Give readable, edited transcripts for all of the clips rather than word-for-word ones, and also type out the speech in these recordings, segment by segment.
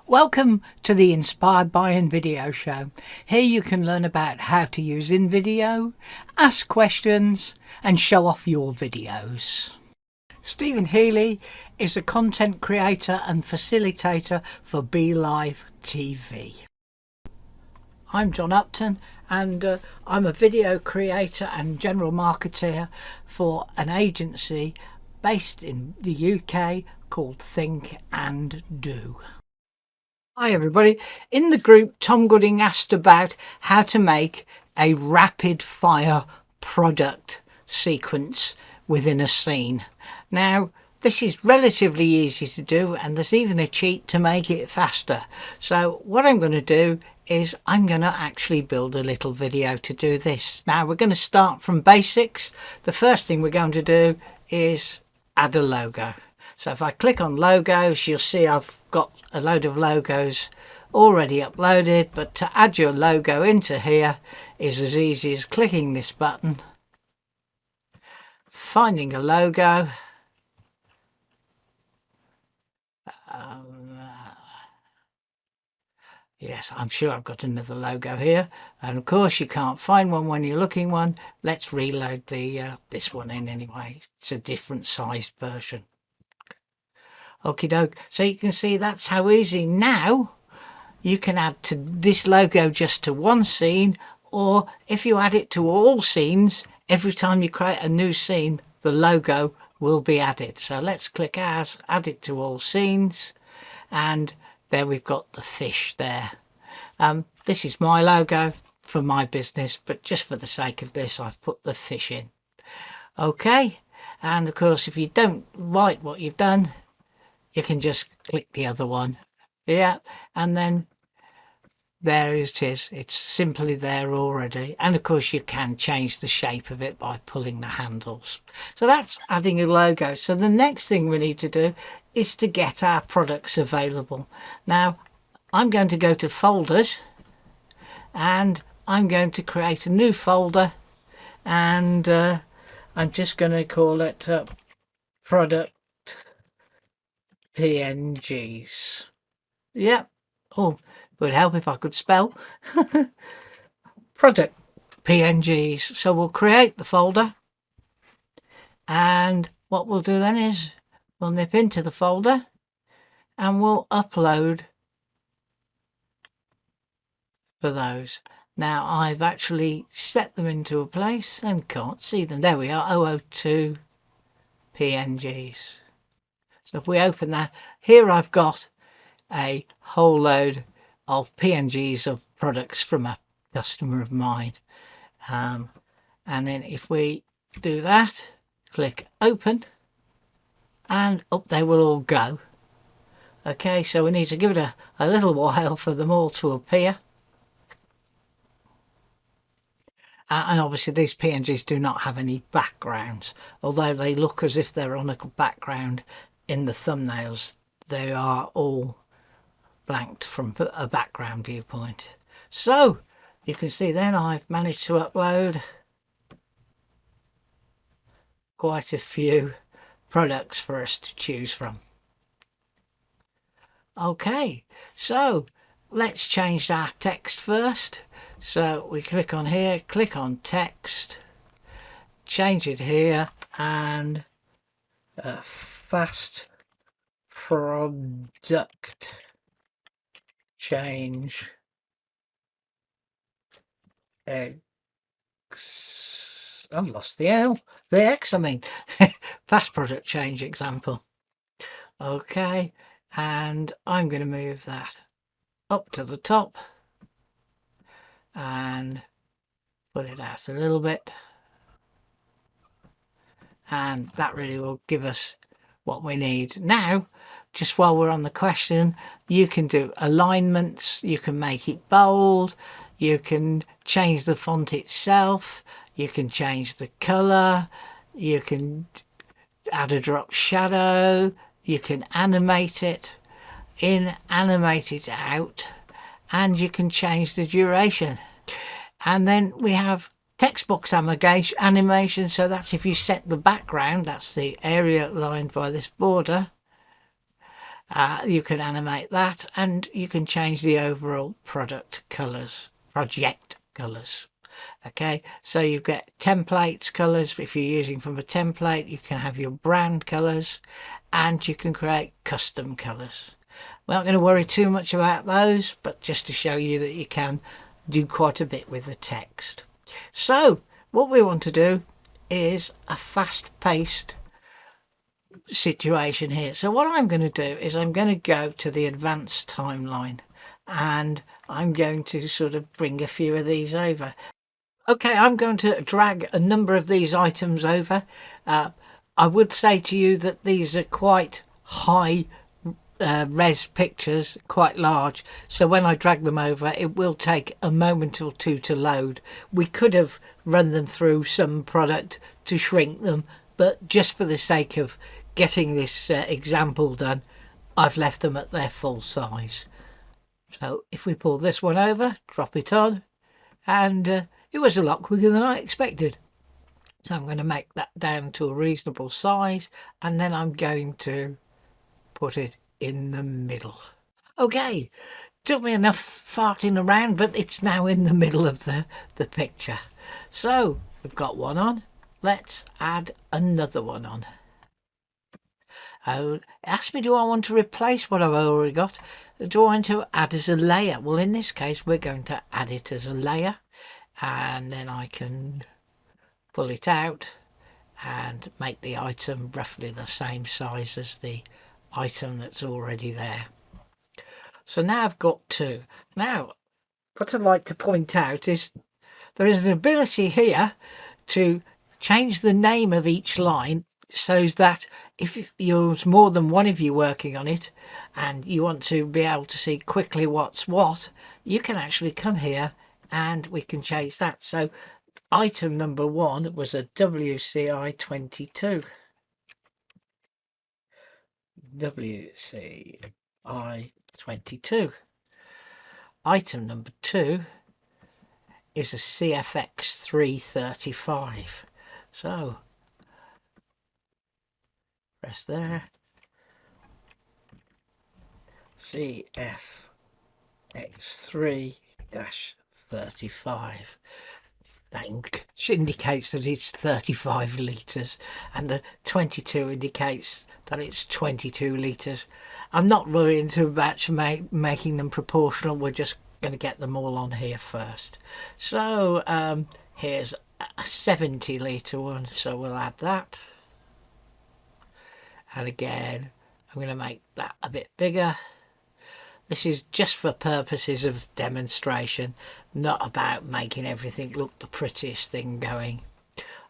Welcome to the Inspired by InVideo show. Here you can learn about how to use InVideo, ask questions and show off your videos. Stephen Healy is a content creator and facilitator for BeLive TV. I'm John Upton and I'm a video creator and general marketer for an agency based in the UK called Think and Do. Hi everybody. In the group, Tom Gooding asked about how to make a rapid fire product sequence within a scene. Now, this is relatively easy to do and there's even a cheat to make it faster. So what I'm going to do is I'm going to actually build a little video to do this. Now we're going to start from basics. The first thing we're going to do is add a logo. So if I click on logos, you'll see I've got a load of logos already uploaded, but to add your logo into here is as easy as clicking this button, finding a logo, yes, I'm sure I've got another logo here, and of course you can't find one when you're looking one. Let's reload the this one in anyway. It's a different sized version. Okie doke. So you can see that's how easy. Now you can add to this logo just to one scene, or if you add it to all scenes, every time you create a new scene the logo will be added. So let's click as, add it to all scenes, and there we've got the fish there. This is my logo for my business, but just for the sake of this I've put the fish in. Okay, and of course if you don't like what you've done, you can just click the other one. Yeah, and then there it is. It's simply there already. And of course you can change the shape of it by pulling the handles. So that's adding a logo. So the next thing we need to do is to get our products available. Now I'm going to go to folders and I'm going to create a new folder, and I'm just going to call it product PNGs. Yep. Oh, would help if I could spell. Product PNGs. So we'll create the folder, and what we'll do then is we'll nip into the folder and we'll upload for those. Now I've actually set them into a place and can't see them. There we are, 002 PNGs. So if we open that, here I've got a whole load of PNGs of products from a customer of mine. And then if we do that, click open, and up they will all go. Okay, so we need to give it a little while for them all to appear. And obviously these PNGs do not have any backgrounds, although they look as if they're on a background in the thumbnails. They are all blanked from a background viewpoint. So you can see then I've managed to upload quite a few products for us to choose from. Okay, so let's change our text first. So we click on here, click on text, change it here, and fast product change X. I've lost the L, the X I mean. Fast product change example. Okay, and I'm going to move that up to the top and put it out a little bit, and that really will give us what we need. Now just while we're on the question, you can do alignments, you can make it bold, you can change the font itself, you can change the color, you can add a drop shadow, you can animate it in, animate it out, and you can change the duration. And then we have text box animation, so that's if you set the background, that's the area lined by this border, You can animate that, and you can change the overall project colours. Okay, so you get templates colours. If you're using from a template, you can have your brand colours, and you can create custom colours. We're not going to worry too much about those, but just to show you that you can do quite a bit with the text. So what we want to do is a fast-paced situation here. So what I'm going to do is I'm going to go to the advanced timeline, and I'm going to sort of bring a few of these over. Okay, I'm going to drag a number of these items over. I would say to you that these are quite high res pictures, quite large, so when I drag them over it will take a moment or two to load. We could have run them through some product to shrink them, but just for the sake of getting this example done, I've left them at their full size. So if we pull this one over, drop it on, and it was a lot quicker than I expected. So I'm going to make that down to a reasonable size, and then I'm going to put it in the middle. Okay, took me enough farting around, but it's now in the middle of the picture. So we've got one on. Let's add another one on. Oh, ask me, do I want to replace what I've already got? Do I want to add as a layer? Well, in this case, we're going to add it as a layer, and then I can pull it out and make the item roughly the same size as the item that's already there. So now I've got two. Now, what I'd like to point out is there is an ability here to change the name of each line, so that if there's more than one of you working on it and you want to be able to see quickly what's what, you can actually come here and we can change that. So item number 1 was a WCI 22. WCI 22. Item number 2 is a CFX 335. So press there, CFX3-35. That indicates that it's 35 litres, and the 22 indicates that it's 22 litres. I'm not really into about making them proportional. We're just going to get them all on here first. So here's a 70 litre one, so we'll add that. And again, I'm going to make that a bit bigger. This is just for purposes of demonstration, not about making everything look the prettiest thing going.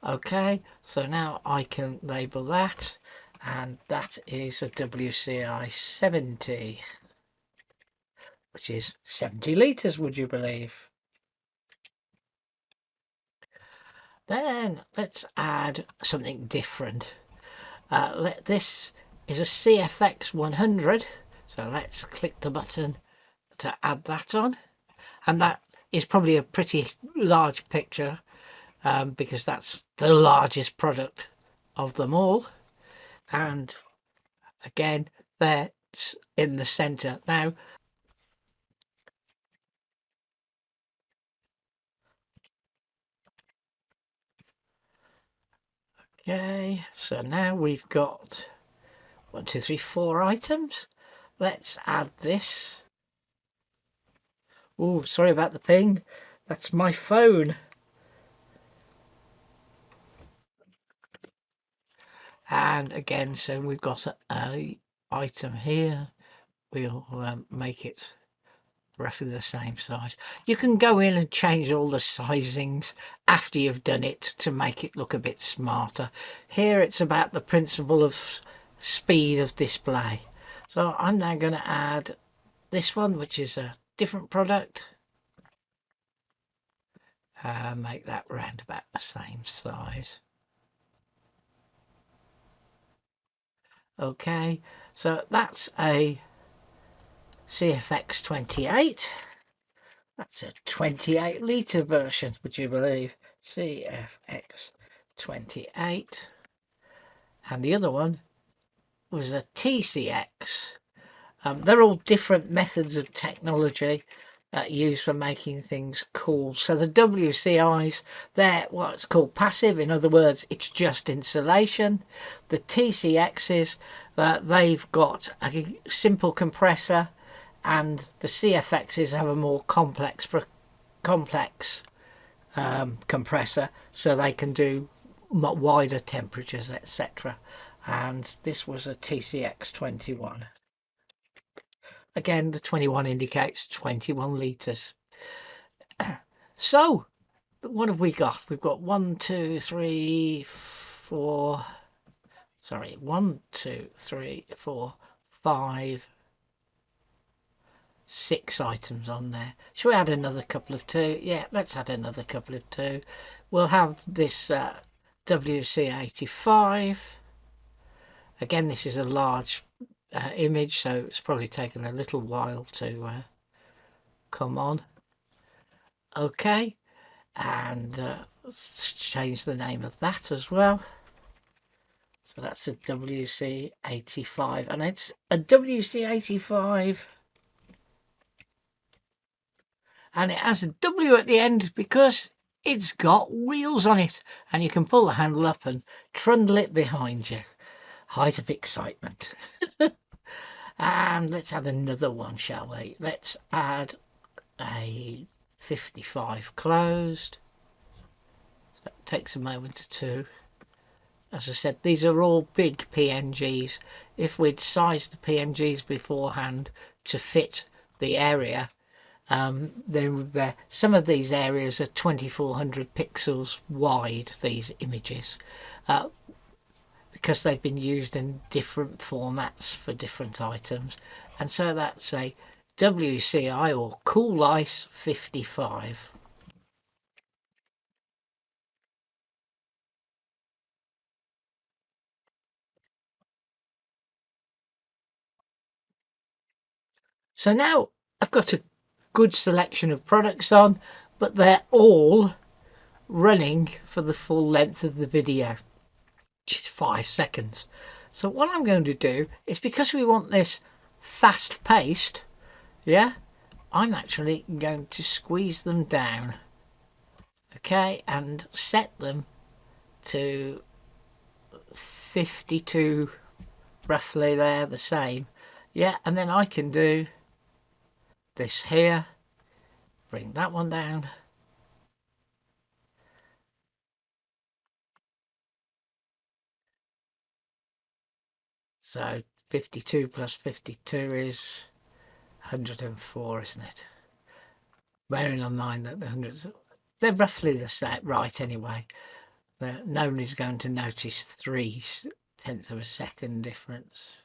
Okay, so now I can label that, and that is a WCI 70, which is 70 litres, would you believe? Then let's add something different. This is a CFX 100, so let's click the button to add that on, and that is probably a pretty large picture because that's the largest product of them all, and again that's in the center. Now okay, so now we've got 1, 2, 3, 4 items. Let's add this. Oh, sorry about the ping, that's my phone. And again, so we've got a item here. We'll make it roughly the same size. You can go in and change all the sizings after you've done it to make it look a bit smarter. Here it's about the principle of speed of display. So I'm now going to add this one, which is a different product. Make that round about the same size. Okay, so that's a CFX 28. That's a 28 litre version, would you believe? CFX 28. And the other one was a TCX They're all different methods of technology used for making things cool. So the WCIs, they're what's called passive. In other words, it's just insulation. The TCXs, they've got a simple compressor, and the CFXs have a more complex compressor, so they can do wider temperatures, etc. And this was a TCX 21. Again, the 21 indicates 21 litres. So, what have we got? We've got 1, 2, 3, 4. Sorry, 1, 2, 3, 4, 5, 6 items on there. Shall we add another couple of 2? Yeah, let's add another couple of 2. We'll have this WC85. Again, this is a large image, so it's probably taken a little while to come on. Okay, and let's change the name of that as well. So that's a WC85, and it's a WC85, and it has a W at the end because it's got wheels on it, and you can pull the handle up and trundle it behind you. Height of excitement. And let's add another one, shall we? Let's add a 55 closed. So it takes a moment or two. As I said, these are all big PNGs. If we'd sized the PNGs beforehand to fit the area, then some of these areas are 2400 pixels wide, these images, because they've been used in different formats for different items. And so that's a WCI or Cool Ice 55. So now I've got a good selection of products on, but they're all running for the full length of the video, which is 5 seconds. So what I'm going to do is, because we want this fast paced, yeah, I'm actually going to squeeze them down, okay, and set them to 52 roughly. They're the same, yeah, and then I can do this here, bring that one down, so 52 plus 52 is 104, isn't it? Bearing in mind that the hundreds, they're roughly the same, right? Anyway, nobody's going to notice 3/10 of a second difference,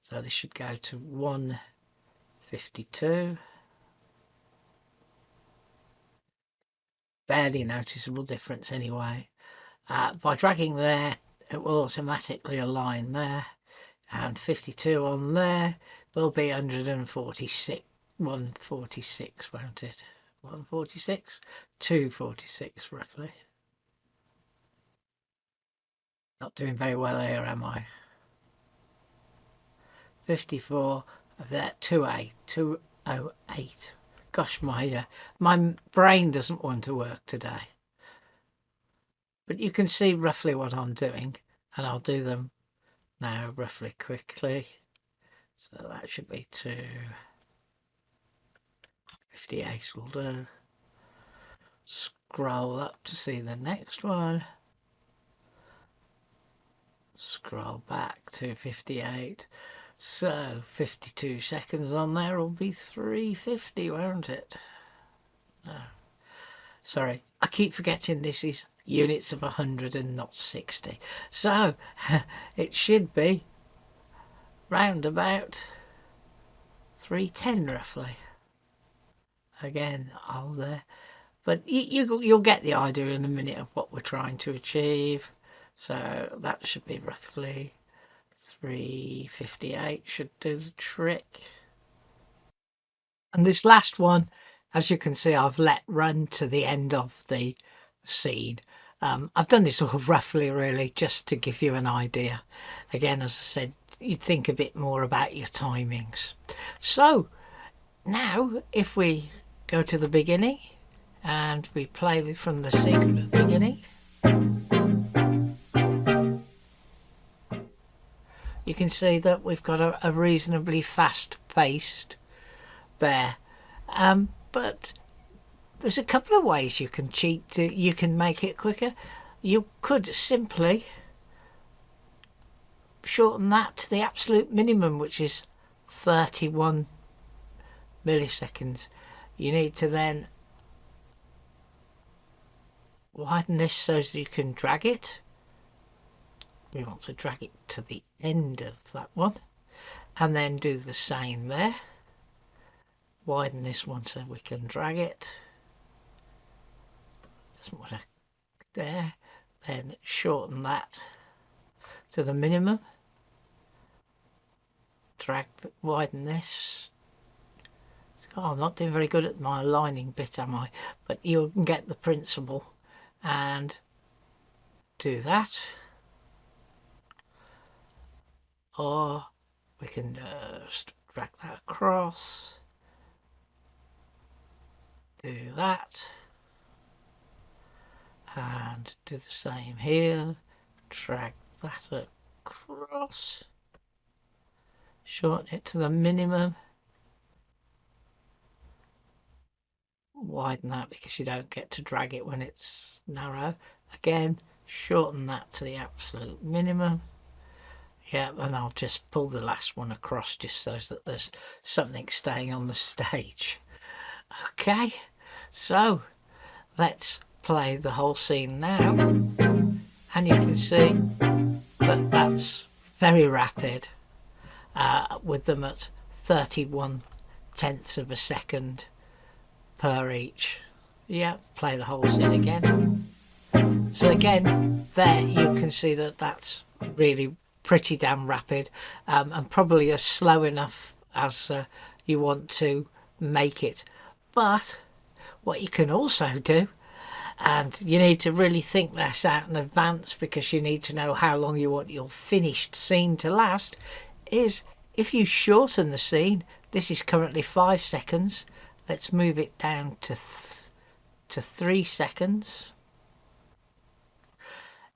so this should go to 152. Barely noticeable difference anyway. By dragging there, it will automatically align there, and 52 on there will be 146, 146, won't it? 146, 246 roughly. Not doing very well here, am I? 54 of that, 208. Gosh, my brain doesn't want to work today. But you can see roughly what I'm doing, and I'll do them now roughly quickly. So that should be 258 will do. Scroll up to see the next one. Scroll back to 58. So 52 seconds on there will be 350, won't it? No. Sorry, I keep forgetting this is units of 100 and not 60. So it should be round about 310 roughly. Again, all there. But you'll get the idea in a minute of what we're trying to achieve. So that should be roughly 358, should do the trick. And this last one, as you can see, I've let run to the end of the scene. I've done this all roughly, really, just to give you an idea. Again, as I said, you'd think a bit more about your timings. So now if we go to the beginning and we play from the secret at the beginning, you can see that we've got a reasonably fast paced there, but there's a couple of ways you can cheat you can make it quicker. You could simply shorten that to the absolute minimum, which is 31 milliseconds. You need to then widen this so that you can drag it. We want to drag it to the end of that one, and then do the same there. Widen this one so we can drag it. Doesn't want to there. Then shorten that to the minimum. Widen this. Oh, I'm not doing very good at my aligning bit, am I? But you can get the principle and do that. Or we can just drag that across, do that, and do the same here. Drag that across, shorten it to the minimum, widen that because you don't get to drag it when it's narrow. Again, shorten that to the absolute minimum. Yeah, and I'll just pull the last one across just so that there's something staying on the stage. Okay, so let's play the whole scene now, and you can see that that's very rapid, with them at 31/10 of a second per each. Yeah, play the whole scene again. So again, there you can see that that's really pretty damn rapid, and probably as slow enough as you want to make it. But what you can also do, and you need to really think this out in advance because you need to know how long you want your finished scene to last, is if you shorten the scene, this is currently 5 seconds, let's move it down to 3 seconds.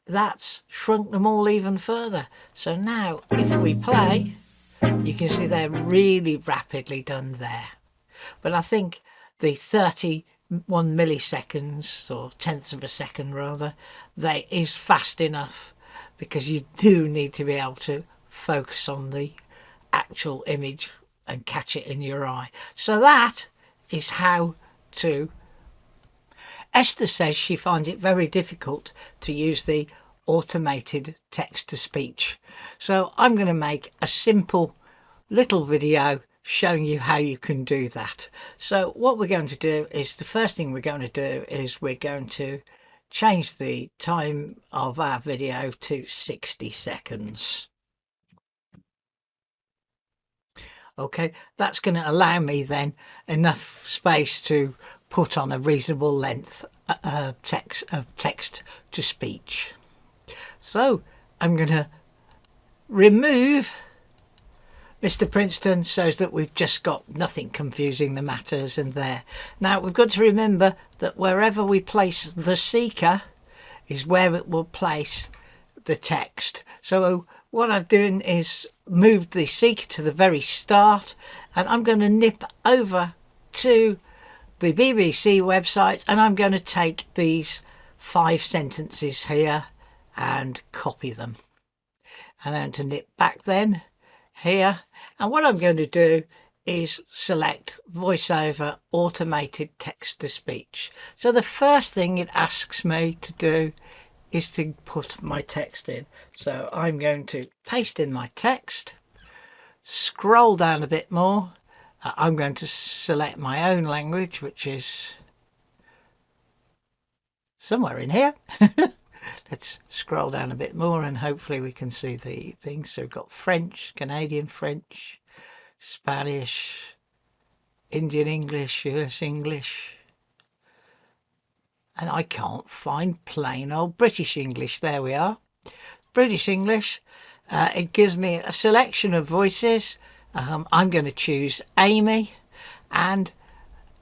That's shrunk them all even further. So now if we play, you can see they're really rapidly done there. But I think the 31 milliseconds, or tenths of a second rather, that is fast enough, because you do need to be able to focus on the actual image and catch it in your eye. So that is how to... Esther says she finds it very difficult to use the automated text-to-speech. So I'm going to make a simple little video showing you how you can do that. So what we're going to do is, the first thing we're going to do is we're going to change the time of our video to 60 seconds. Okay, that's going to allow me then enough space to put on a reasonable length text to speech. So I'm going to remove Mr. Princeton so that we've just got nothing confusing the matters in there. Now we've got to remember that wherever we place the seeker is where it will place the text. So what I'm doing is moved the seeker to the very start, and I'm going to nip over to the BBC website, and I'm going to take these 5 sentences here and copy them, and then to nip back then here, and what I'm going to do is select Voiceover automated text to speech. So the first thing it asks me to do is to put my text in. So I'm going to paste in my text, scroll down a bit more. I'm going to select my own language, which is somewhere in here. Let's scroll down a bit more and hopefully we can see the things. So we've got French, Canadian French, Spanish, Indian English, US English, and I can't find plain old British English. There we are, British English. It gives me a selection of voices. I'm going to choose Amy, and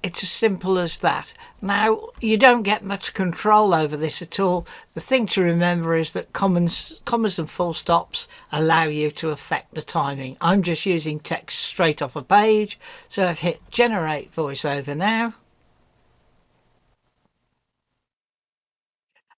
it's as simple as that. Now, you don't get much control over this at all. The thing to remember is that commas and full stops allow you to affect the timing. I'm just using text straight off a page, so I've hit generate voiceover now.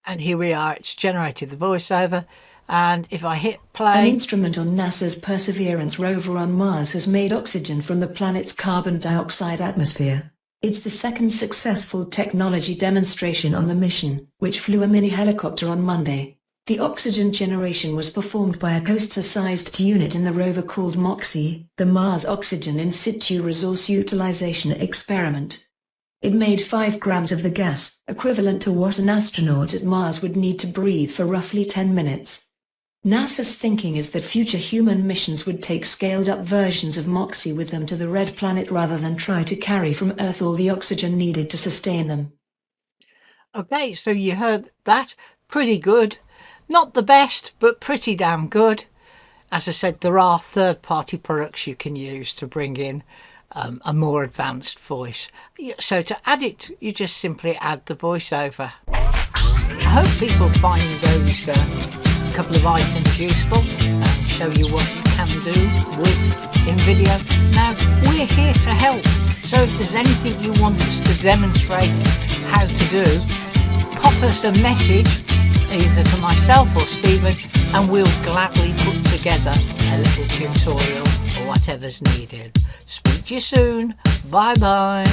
And here we are, it's generated the voiceover. And if I hit play... An instrument on NASA's Perseverance rover on Mars has made oxygen from the planet's carbon dioxide atmosphere. It's the second successful technology demonstration on the mission, which flew a mini helicopter on Monday. The oxygen generation was performed by a coaster-sized unit in the rover called MOXIE, the Mars Oxygen In Situ Resource Utilization Experiment. It made 5 grams of the gas, equivalent to what an astronaut at Mars would need to breathe for roughly 10 minutes. NASA's thinking is that future human missions would take scaled-up versions of MOXIE with them to the Red Planet rather than try to carry from Earth all the oxygen needed to sustain them. Okay, so you heard that. Pretty good. Not the best, but pretty damn good. As I said, there are third-party products you can use to bring in a more advanced voice. So to add it, you just simply add the voiceover. I hope people find those couple of items useful and show you what you can do with InVideo. Now, we're here to help. So if there's anything you want us to demonstrate how to do, pop us a message either to myself or Stephen, and we'll gladly put together a little tutorial or whatever's needed. Speak to you soon. Bye bye.